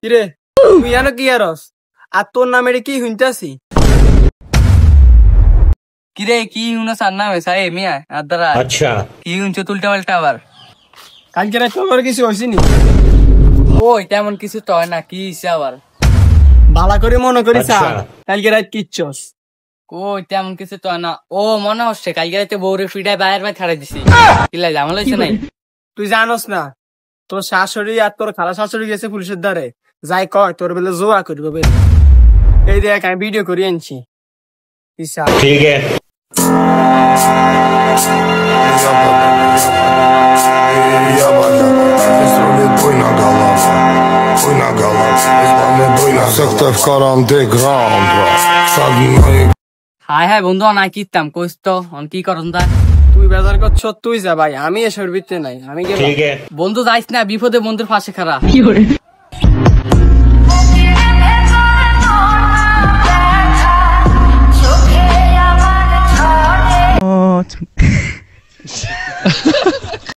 কিরে তুই জানো কি আরস আর তোর নামে কি শুনতেছি কিরে কি হুনো সার নামে সাই মিয়া আদারা আচ্ছা কি হুনছো উল্টা পাল্টা আবার কালকে রাত তোর কিছু হইছিনি ওই তেমন কিছু তো হয় না কি হিসা আবার ভালো করে মনে করিস কালকে রাত কিচ্ছস ওই তেমন কিছু তো হয় না ও মনে হচ্ছে কালকে রাতে বউরে ফিডায় বাইরের মাঝে ছাড়াই দিছি কিলাই জামাল হইছে নাই তুই জানোস না তোর শাশুড়ি আর তোর খালা শাশুড়ি গেছে পুলিশের দ্বারে যাই কয় তোর বেলে জোয়া করবে বেলে এই দেখ আমি ভিডিও করে আনছি ঠিক হায় হায় বন্ধু না কিতাম কইস তো কি করন তা তুই বেজার করছ তুই যা ভাই আমি এসবের ভিতরে নাই আমি বন্ধু যাইস না বিপদে বন্ধুর পাশে খারাপ